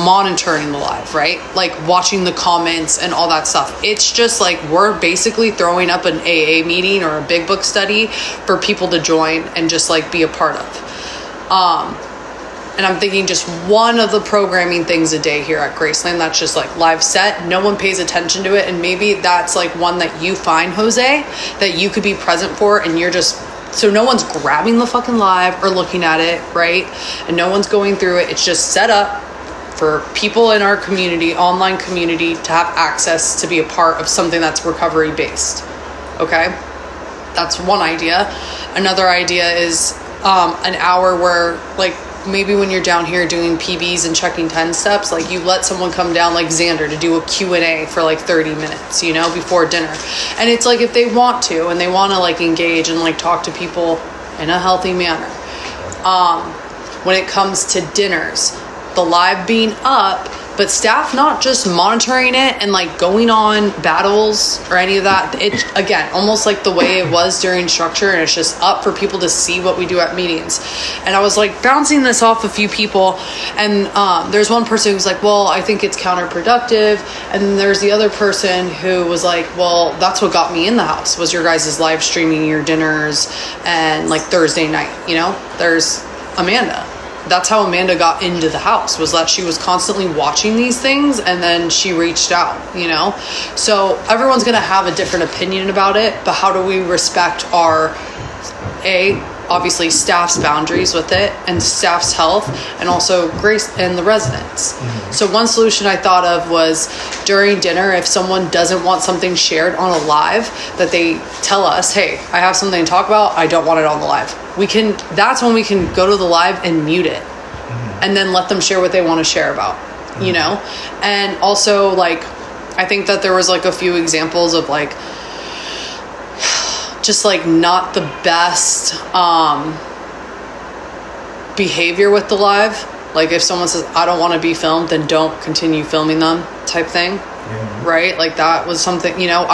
monitoring the live, right? Like watching the comments and all that stuff. It's just like we're basically throwing up an AA meeting or a big book study for people to join and just like be a part of. And I'm thinking just one of the programming things a day here at Graceland that's just like live set. No one pays attention to it. And maybe that's like one that you find, Jose, that you could be present for, and you're just, so no one's grabbing the fucking live or looking at it, right? And no one's going through it. It's just set up for people in our community, online community, to have access to be a part of something that's recovery based. Okay? That's one idea. Another idea is an hour where like, maybe when you're down here doing PBs and checking 10 steps, like you let someone come down like Xander to do a Q&A for like 30 minutes, you know, before dinner. And it's like if they want to and they want to like engage and like talk to people in a healthy manner. When it comes to dinners, the live being up, but staff not just monitoring it and like going on battles or any of that. It, again, almost like the way it was during structure, and it's just up for people to see what we do at meetings. And I was like bouncing this off a few people, and there's one person who's like, well, I think it's counterproductive. And then there's the other person who was like, well, that's what got me in the house was your guys' live streaming your dinners and like Thursday night, you know. There's Amanda. That's how Amanda got into the house, was that she was constantly watching these things, and then she reached out, you know? So everyone's going to have a different opinion about it, but how do we respect our, obviously staff's boundaries with it and staff's health, and also Grace and the residents. Mm-hmm. So one solution I thought of was during dinner, if someone doesn't want something shared on a live, that they tell us, hey, I have something to talk about, I don't want it on the live. That's when we can go to the live and mute it, mm-hmm. and then let them share what they want to share about, mm-hmm. you know? And also, like, I think that there was like a few examples of like, just like not the best behavior with the live. Like if someone says, I don't want to be filmed, then don't continue filming them type thing. Yeah. Right? Like that was something, you know,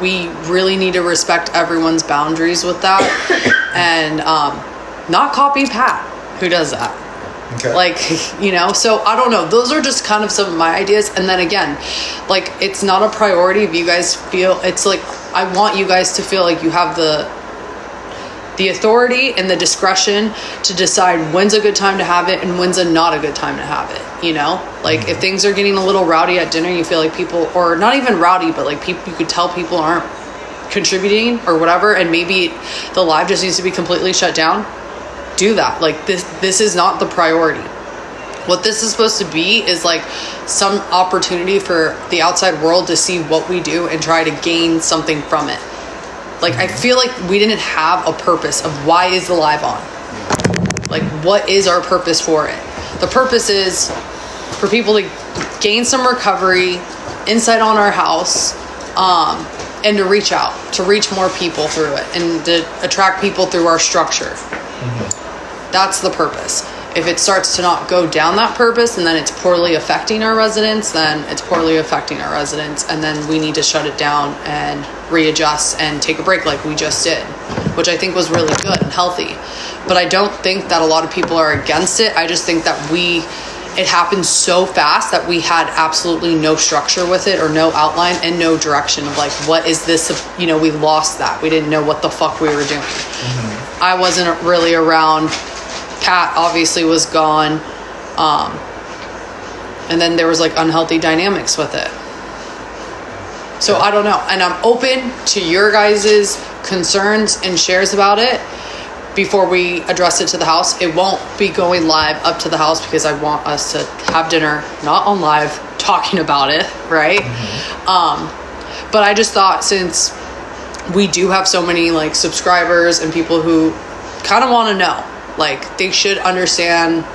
we really need to respect everyone's boundaries with that. And not copy Pat, who does that. Okay. Like, you know, so I don't know. Those are just kind of some of my ideas. And then again, like, it's not a priority if you guys feel, it's like, I want you guys to feel like you have the authority and the discretion to decide when's a good time to have it and when's not a good time to have it, you know? Like, mm-hmm. if things are getting a little rowdy at dinner, you feel like people, or not even rowdy, but like people, you could tell people aren't contributing or whatever, and maybe the live just needs to be completely shut down, do that. Like, this is not the priority. What this is supposed to be is like some opportunity for the outside world to see what we do and try to gain something from it. Like, I feel like we didn't have a purpose of why is the live on? Like, what is our purpose for it? The purpose is for people to gain some recovery, insight on our house, and to reach out, to reach more people through it, and to attract people through our structure. Mm-hmm. That's the purpose. If it starts to not go down that purpose and then it's poorly affecting our residents, then it's poorly affecting our residents, and then we need to shut it down and readjust and take a break like we just did, which I think was really good and healthy. But I don't think that a lot of people are against it. I just think that it happened so fast that we had absolutely no structure with it, or no outline and no direction of like, what is this? You know, we lost that. We didn't know what the fuck we were doing. Mm-hmm. I wasn't really around. Pat obviously was gone. And then there was like unhealthy dynamics with it. So I don't know. And I'm open to your guys' concerns and shares about it before we address it to the house. It won't be going live up to the house because I want us to have dinner, not on live, talking about it, right? Mm-hmm. But I just thought, since we do have so many like subscribers and people who kind of want to know, like, they should understand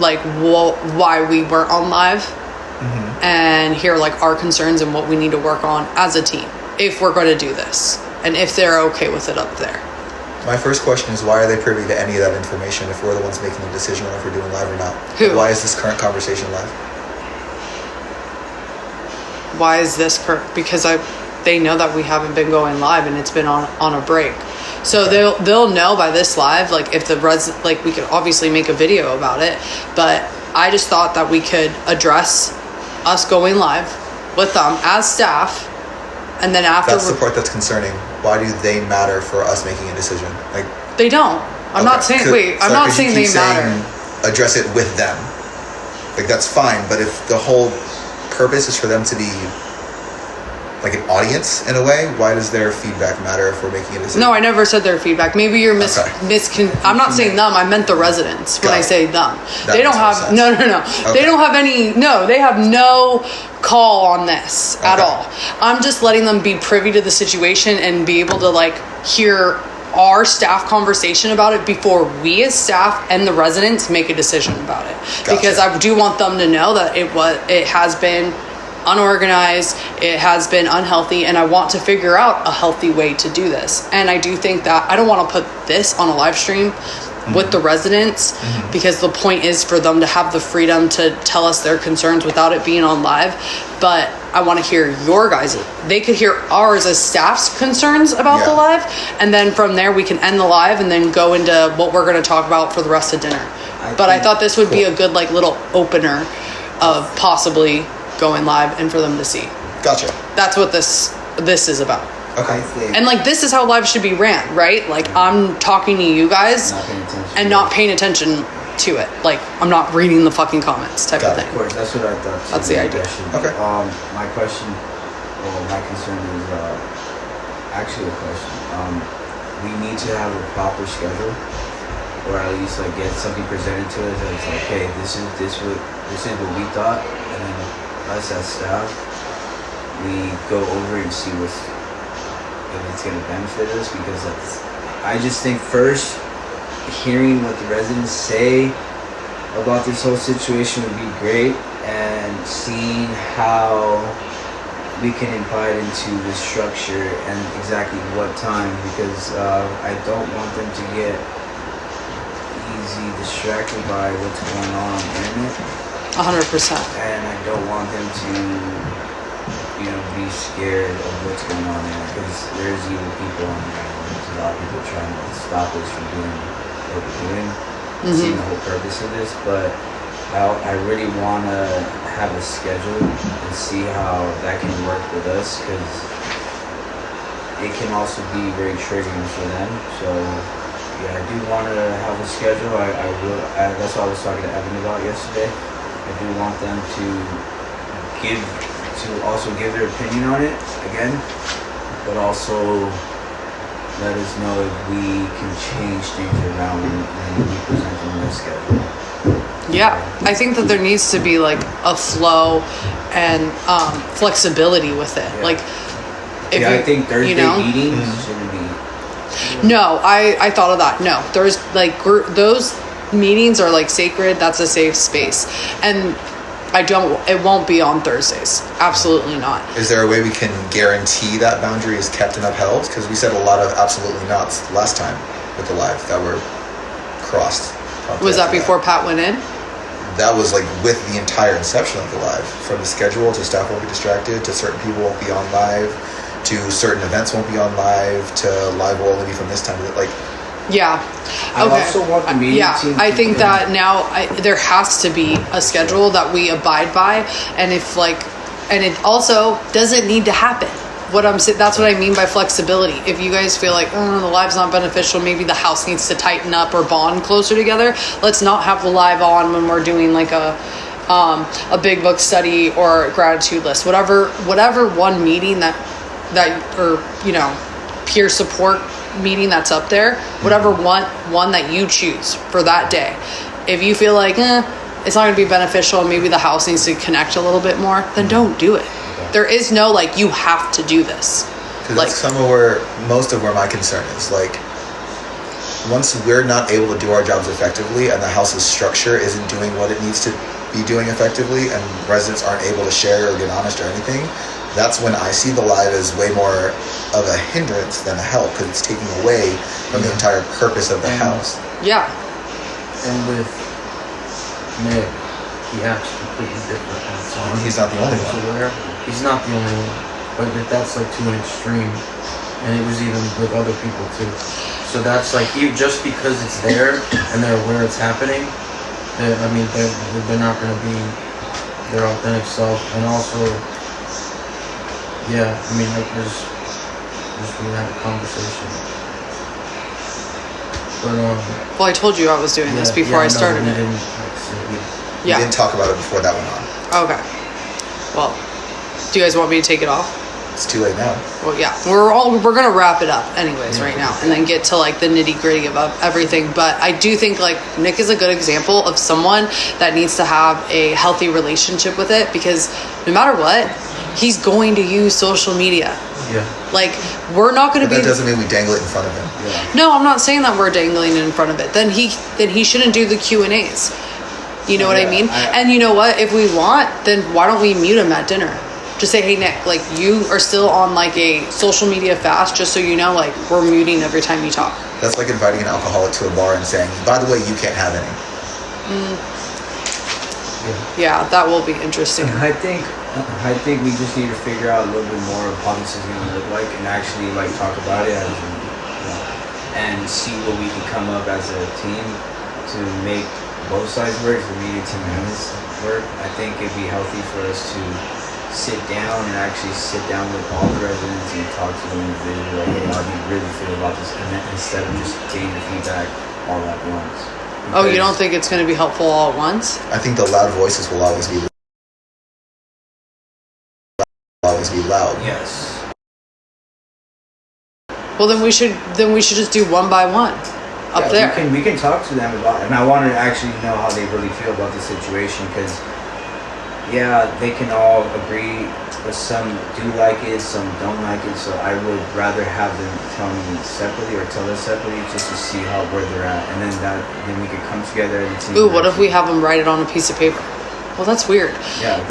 like why we weren't on live, mm-hmm. and hear like our concerns and what we need to work on as a team if we're going to do this, and if they're okay with it up there. My first question is, why are they privy to any of that information if we're the ones making the decision on if we're doing live or not? Who? Like, why is this current conversation live? Why is this because they know that we haven't been going live and it's been on a break. So they'll know by this live, like if the like we could obviously make a video about it, but I just thought that we could address us going live with them as staff, and then after That's the part that's concerning. Why do they matter for us making a decision? Like, they don't. I'm not saying. I'm not saying they matter. Address it with them. Like, that's fine. But if the whole purpose is for them to be like an audience in a way, why does their feedback matter if we're making a decision? No, I never said their feedback. Maybe you're I'm not saying them. I meant the residents when I say them. They don't have no. Okay. They don't have any. No, they have no call on this at all. I'm just letting them be privy to the situation and be able to like hear our staff conversation about it before we as staff and the residents make a decision about it. Gotcha. Because I do want them to know that it has been unorganized, it has been unhealthy, and I want to figure out a healthy way to do this. And I do think that I don't want to put this on a live stream with the residents, because the point is for them to have the freedom to tell us their concerns without it being on live. But I want to hear your guys. They could hear ours as staff's concerns about the live, and then from there we can end the live and then go into what we're going to talk about for the rest of dinner. I thought this would be a good like little opener of possibly going live and for them to see. Gotcha. That's what this is about. Okay. And like this is how live should be ran, right? Like I'm talking to you guys and not paying attention to it. Like I'm not reading the fucking comments type of thing. Of course, that's what I thought. That's the idea. Okay. My question, my concern is actually a question. We need to have a proper schedule, or at least like get something presented to us that's like, hey, this is what we thought, and then us as staff, we go over and see if it's going to benefit us, because I just think first hearing what the residents say about this whole situation would be great, and seeing how we can invite into the structure and exactly what time, because I don't want them to get easy distracted by what's going on the internet. 100%. And I don't want them to, be scared of what's going on there, because there's evil people on there. There's a lot of people trying to stop us from doing what we're doing, seeing the whole purpose of this. But I really want to have a schedule and see how that can work with us, because it can also be very triggering for them. So yeah, I do want to have a schedule. I will. That's what I was talking to Evan about yesterday. I do want them to also give their opinion on it again, but also let us know if we can change things around when we present them their schedule. Yeah, I think that there needs to be like a flow and flexibility with it. Yeah. Like, if I think Thursday meetings shouldn't be. No, I thought of that. No, there's like those meetings are like sacred. That's a safe space, and it won't be on Thursdays. Absolutely not. Is there a way we can guarantee that boundary is kept and upheld? Because we said a lot of absolutely nots last time with the live that were crossed. Was that before Pat went in? That was like with the entire inception of the live, from the schedule to staff won't be distracted, to certain people won't be on live, to certain events won't be on live, to live will only be from this time to like. Yeah. I also want the meeting team. I think that now there has to be a schedule that we abide by, and and it also doesn't need to happen. That's what I mean by flexibility. If you guys feel like, the live's not beneficial, maybe the house needs to tighten up or bond closer together, let's not have the live on when we're doing like a big book study or gratitude list, whatever one meeting that or peer support meeting that's up there, whatever one that you choose for that day. If you feel like it's not going to be beneficial, maybe the house needs to connect a little bit more, then don't do it. There is no like you have to do this. Because that's most of where my concern is. Like, once we're not able to do our jobs effectively and the house's structure isn't doing what it needs to be doing effectively, and residents aren't able to share or get honest or anything, that's when I see the live as way more of a hindrance than a help, because it's taking away from the entire purpose of the house. Yeah. And with Nick, he acts completely different. He's not the only one. He's not the only one. But that's like to an extreme. And it was even with other people too. So that's like, just because it's there and they're aware it's happening, they're not gonna be their authentic self, and also, yeah, I mean, like just gonna have a conversation. But well, I told you I was doing this before I started it. We didn't talk about it before that went on. Okay. Well, do you guys want me to take it off? It's too late now. Well, yeah, we're gonna wrap it up anyways right now, and then get to like the nitty gritty of everything. But I do think like Nick is a good example of someone that needs to have a healthy relationship with it, because no matter what, he's going to use social media. Yeah. Like, we're not going to be. That doesn't mean we dangle it in front of him. Yeah. No, I'm not saying that we're dangling it in front of it. Then he shouldn't do the Q&As. You know what I mean? And you know what? If we want, then why don't we mute him at dinner? Just say, hey Nick, like you are still on like a social media fast, just so you know, like we're muting every time you talk. That's like inviting an alcoholic to a bar and saying, by the way, you can't have any. Yeah, that will be interesting. I think we just need to figure out a little bit more of how this is going to look like, and actually like talk about it as, and see what we can come up as a team to make both sides work, the media team and this work. I think it'd be healthy for us to sit down with all the residents and talk to them individually, like, hey, how do you really feel about this, and then, instead of just getting the feedback all at once. Oh, you don't think it's going to be helpful all at once? I think the loud voices will always be loud. Yes. Well, then we should just do one by one up there. We can talk to them about it, and I want to actually know how they really feel about the situation, because they can all agree, but some do like it, some don't like it. So I would rather have them tell me separately or tell us separately, just to see where they're at, and then we could come together as a team. Ooh, what if we have them write it on a piece of paper? Well, that's weird. Yeah,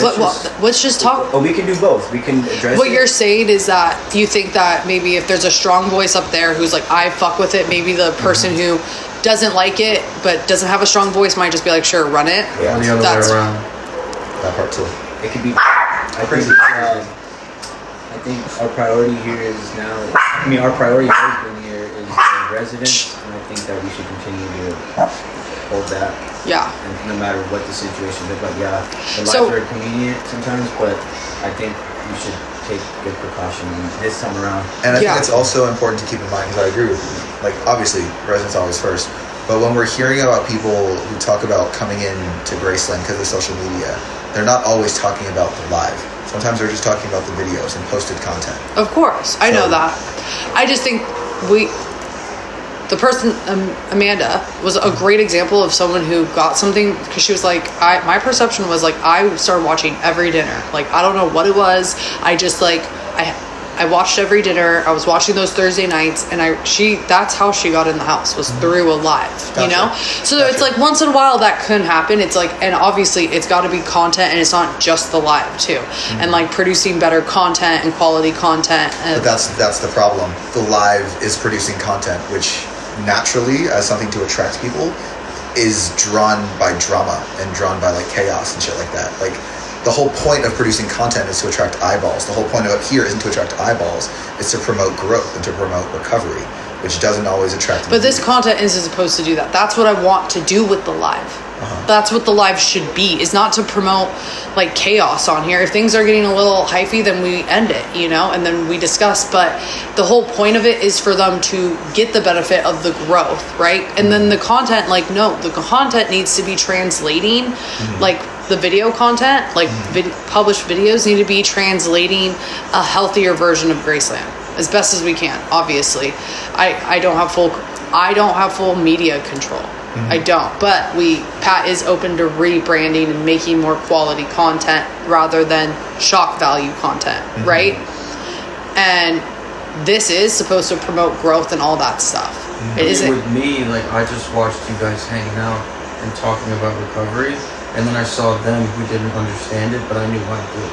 let's just talk. Oh, we can do both. We can address what you're saying is that you think that maybe if there's a strong voice up there who's like, I fuck with it, maybe the person who doesn't like it but doesn't have a strong voice might just be like, sure, run it. Yeah, the other way around. That part too. It could be. I think our priority here is now. Our priority has been here is the residents, and I think that we should continue to hold that. Yeah. And no matter what the situation is, like, the lives are convenient sometimes, but I think we should take good precaution this time around. And I think it's also important to keep in mind, because I agree with you. Like, obviously, residents always first. But when we're hearing about people who talk about coming in to Graceland because of social media, they're not always talking about the live. Sometimes they're just talking about the videos and posted content. Of course, I know that. I just think the person, Amanda, was a great example of someone who got something, because she was like, my perception was like, I started watching every dinner. Like, I don't know what it was. I just like, I watched every dinner. I was watching those Thursday nights, and that's how she got in the house, was through a live, you know? So it's like once in a while that couldn't happen. It's like, and obviously it's got to be content, and it's not just the live too. And like producing better content and quality content. But that's the problem. The live is producing content, which naturally, as something to attract people, is drawn by drama and drawn by like chaos and shit like that. Like, the whole point of producing content is to attract eyeballs. The whole point of it here isn't to attract eyeballs. It's to promote growth and to promote recovery, which doesn't always attract. But this content isn't supposed to do that. That's what I want to do with the live. That's what the live should be, is not to promote like chaos on here. If things are getting a little hyphy, then we end it, and then we discuss. But the whole point of it is for them to get the benefit of the growth, right? And then the content, the content needs to be translating, like the video content, like published videos need to be translating a healthier version of Graceland as best as we can. Obviously, I don't have full media control. I don't, but Pat is open to rebranding and making more quality content rather than shock value content, right? And this is supposed to promote growth and all that stuff. It isn't. With me, like, I just watched you guys hanging out and talking about recovery, and then I saw them who didn't understand it, but I knew I did.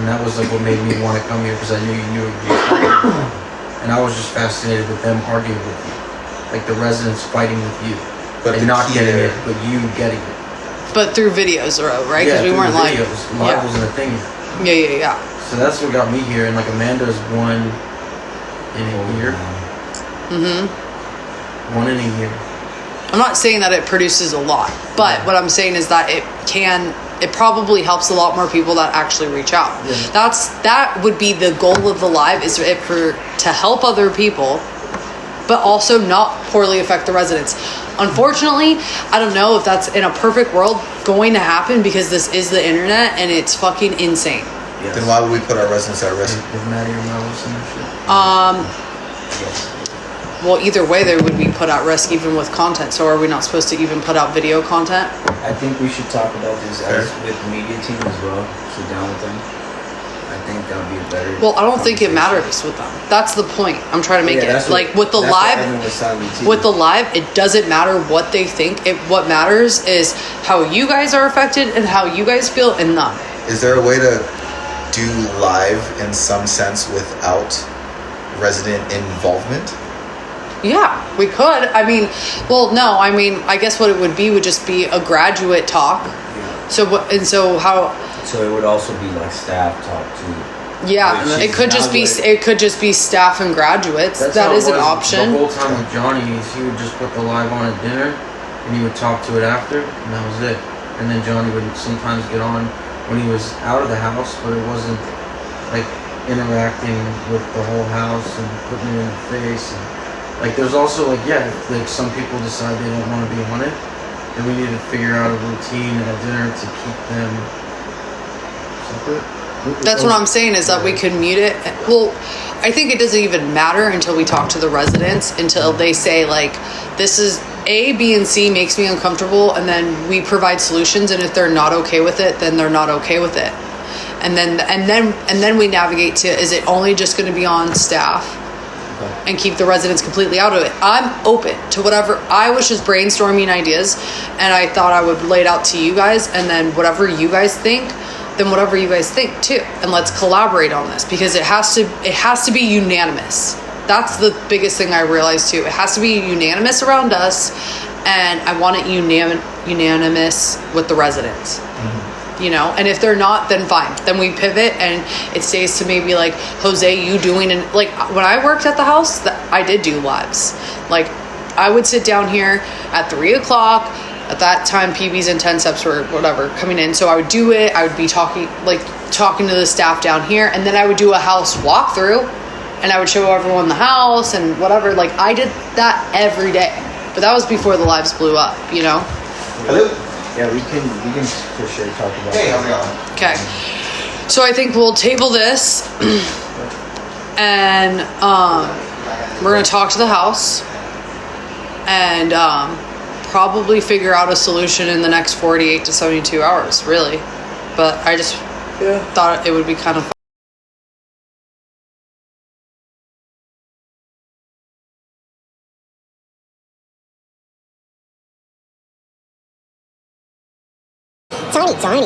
And that was like what made me want to come here, because I knew you knew what you were talking about. And I was just fascinated with them arguing with you, like the residents fighting with you. But and not getting it, but you getting it. But through videos, right? Because we weren't live like wasn't a thing. Yeah. So that's what got me here, and like Amanda's one in a year. One in a year. I'm not saying that it produces a lot, but what I'm saying is that it probably helps a lot more people that actually reach out. Yeah. That would be the goal of the live, is to help other people, but also not poorly affect the residents. Unfortunately, I don't know if that's in a perfect world going to happen, because this is the internet and it's fucking insane. Yes. Then why would we put our residents at risk? If Maddie or Mel was in shit. Yes. Well, either way, they would be put at risk even with content. So are we not supposed to even put out video content? I think we should talk about this with the media team as well. Sit down with them. I think that would be a better. Well, I don't think it conversation. matters with them. That's the point I'm trying to make that's it. what- Like with the that's what live, Evan was telling me too. with the live, it doesn't matter what they think. What matters is how you guys are affected and how you guys feel, and none. Is there a way to do live in some sense without resident involvement? Yeah, we could. I mean, well, no. I mean, I guess what it would just be a graduate talk. Yeah. So what? And so how? So it would also be like staff talk too. Yeah, Which it could is just be. not It could just be staff and graduates. That's That how is it an was option. The whole time with Johnny, he would just put the live on at dinner, and he would talk to it after, and that was it. And then Johnny would sometimes get on when he was out of the house, but it wasn't like interacting with the whole house and putting it in the face. And, like, there's also like some people decide they don't want to be on it, and we need to figure out a routine at dinner to keep them separate. That's what I'm saying, is that we could mute it. Well, I think it doesn't even matter until we talk to the residents, until they say like, this is A, B, and C makes me uncomfortable, and then we provide solutions. And if they're not okay with it, then they're not okay with it. And then we navigate to, is it only just going to be on staff and keep the residents completely out of it? I'm open to whatever. I was just brainstorming ideas, and I thought I would lay it out to you guys, and then whatever you guys think, then whatever you guys think too, and let's collaborate on this, because it has to be unanimous. That's the biggest thing I realized too. It has to be unanimous around us, and I want it unanimous with the residents. You know, and if they're not, then fine. Then we pivot, and it stays to maybe like, Jose, you doing, and like when I worked at the house, I did do lives. Like I would sit down here at 3:00. At that time, PBs and 10 steps were whatever coming in. So I would do it. I would be talking to the staff down here, and then I would do a house walkthrough, and I would show everyone the house and whatever. Like I did that every day, but that was before the lives blew up, you know? Hello? Yeah, we can for sure talk about Hey, that. how's it going? Okay. So I think we'll table this, and we're going to talk to the house, and probably figure out a solution in the next 48 to 72 hours, really. But I just thought it would be kind of fun. Tony.